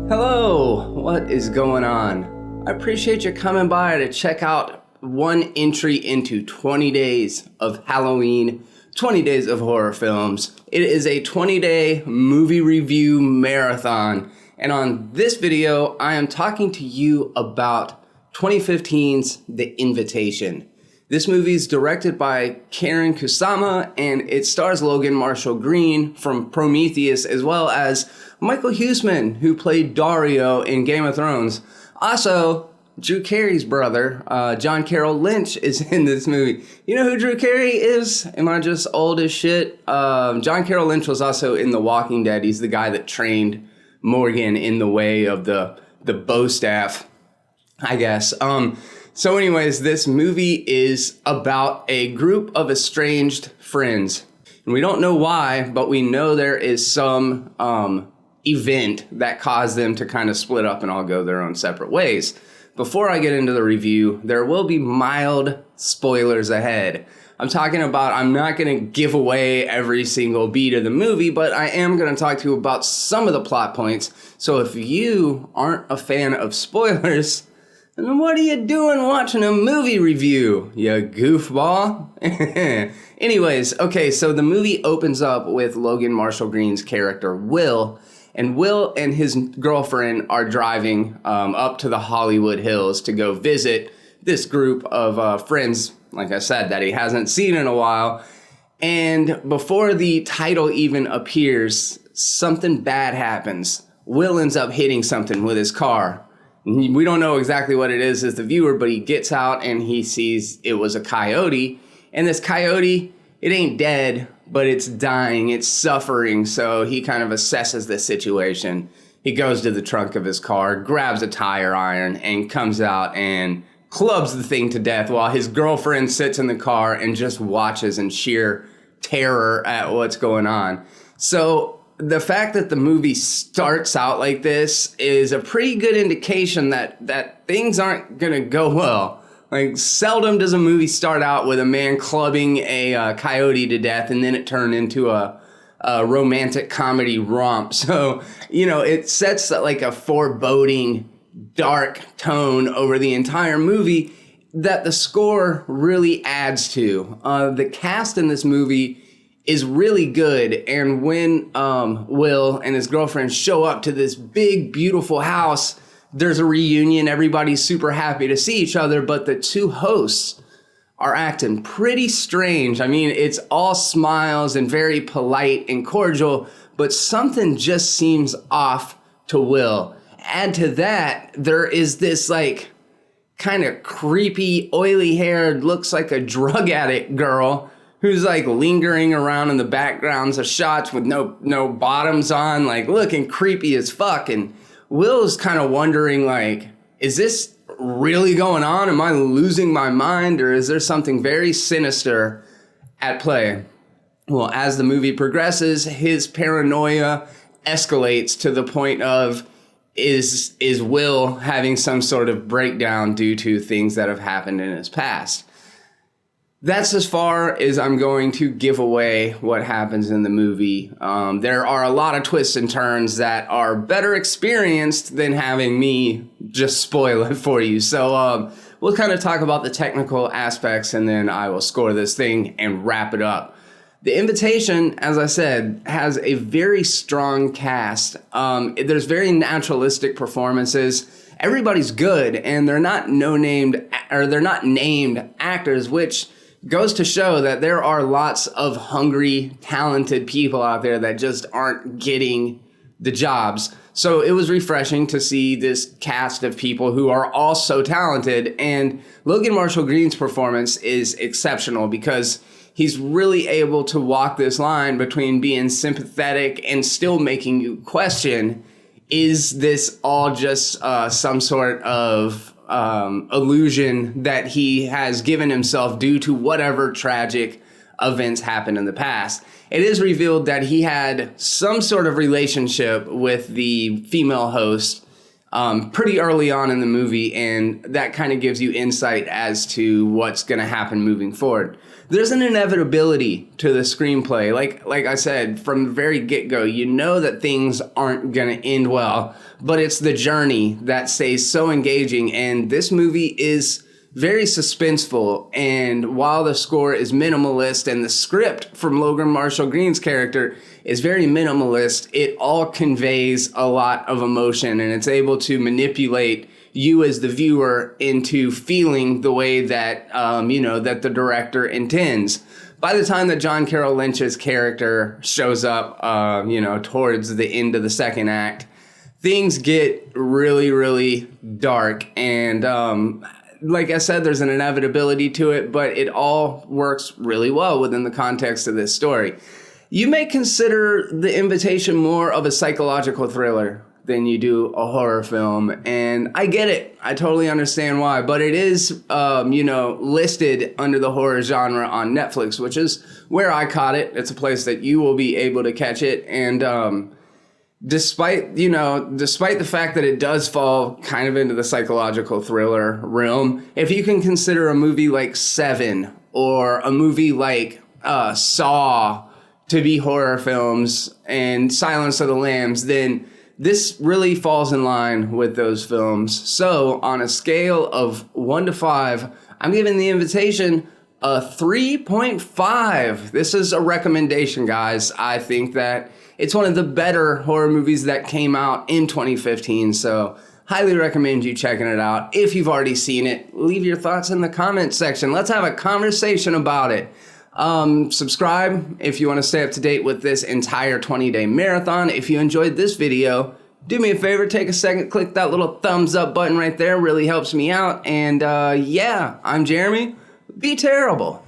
Hello, what is going on? I appreciate you coming by to check out one entry into 20 days of Halloween, 20 days of horror films. It is a 20-day movie review marathon, and on this video, I am talking to you about 2015's The Invitation. This movie is directed by Karyn Kusama, and it stars Logan Marshall Green from Prometheus, as well as Michael Huisman, who played Dario in Game of Thrones. Also, Drew Carey's brother, John Carroll Lynch, is in this movie. You know who Drew Carey is? Am I just old as shit? John Carroll Lynch was also in The Walking Dead. He's the guy that trained Morgan in the way of the bow staff, I guess. So anyways, this movie is about a group of estranged friends. And we don't know why, but we know there is some event that caused them to kind of split up and all go their own separate ways. Before I get into the review, there will be mild spoilers ahead. I'm not going to give away every single beat of the movie, but I am going to talk to you about some of the plot points. So if you aren't a fan of spoilers, then what are you doing watching a movie review, you goofball? Anyways, okay, so the movie opens up with Logan Marshall Green's character, Will, and Will and his girlfriend are driving up to the Hollywood Hills to go visit this group of friends, like I said, that he hasn't seen in a while. And before the title even appears, something bad happens. Will ends up hitting something with his car. We don't know exactly what it is as the viewer, but he gets out and he sees it was a coyote. And this coyote, it ain't dead, but it's dying, it's suffering. So he kind of assesses the situation. He goes to the trunk of his car, grabs a tire iron, and comes out and clubs the thing to death while his girlfriend sits in the car and just watches in sheer terror at what's going on. So the fact that the movie starts out like this is a pretty good indication that things aren't going to go well. Like, seldom does a movie start out with a man clubbing a coyote to death and then it turn into a romantic comedy romp. So, you know, it sets like a foreboding, dark tone over the entire movie that the score really adds to. The cast in this movie is really good, and when Will and his girlfriend show up to this big, beautiful house, there's a reunion, everybody's super happy to see each other, but the two hosts are acting pretty strange. I mean, it's all smiles and very polite and cordial, but something just seems off to Will. Add to that, there is this like kind of creepy, oily-haired, looks like a drug addict girl who's like lingering around in the backgrounds of shots with no bottoms on, like looking creepy as fuck. And Will's kind of wondering, like, is this really going on? Am I losing my mind, or is there something very sinister at play? Well, as the movie progresses, his paranoia escalates to the point of, is Will having some sort of breakdown due to things that have happened in his past? That's as far as I'm going to give away what happens in the movie. There are a lot of twists and turns that are better experienced than having me just spoil it for you. So we'll kind of talk about the technical aspects, and then I will score this thing and wrap it up. The Invitation, as I said, has a very strong cast. There's very naturalistic performances. Everybody's good, and they're not named actors, which goes to show that there are lots of hungry, talented people out there that just aren't getting the jobs. So it was refreshing to see this cast of people who are all so talented. And Logan Marshall Green's performance is exceptional because he's really able to walk this line between being sympathetic and still making you question, is this all just some sort of illusion that he has given himself due to whatever tragic events happened in the past? It is revealed that he had some sort of relationship with the female host pretty early on in the movie, and that kind of gives you insight as to what's going to happen moving forward. There's an inevitability to the screenplay. Like I said, from the very get-go, you know that things aren't going to end well, but it's the journey that stays so engaging, and this movie is very suspenseful. And while the score is minimalist and the script from Logan Marshall Green's character is very minimalist, it all conveys a lot of emotion, and it's able to manipulate you as the viewer into feeling the way that, that the director intends. By the time that John Carroll Lynch's character shows up, towards the end of the second act, things get really, really dark. And like I said, there's an inevitability to it, but it all works really well within the context of this story. You may consider The Invitation more of a psychological thriller than you do a horror film, and I get it. I totally understand why, but it is, listed under the horror genre on Netflix, which is where I caught it. It's a place that you will be able to catch it, and despite the fact that it does fall kind of into the psychological thriller realm, if you can consider a movie like Seven or a movie like Saw to be horror films and Silence of the Lambs, then this really falls in line with those films. So on a scale of 1 to 5, I'm giving The Invitation a 3.5. This is a recommendation, guys. I think that it's one of the better horror movies that came out in 2015. So highly recommend you checking it out. If you've already seen it, leave your thoughts in the comments section. Let's have a conversation about it. Subscribe if you want to stay up to date with this entire 20-day marathon. If you enjoyed this video, do me a favor, take a second, click that little thumbs up button right there. Really helps me out. And I'm Jeremy. Be terrible.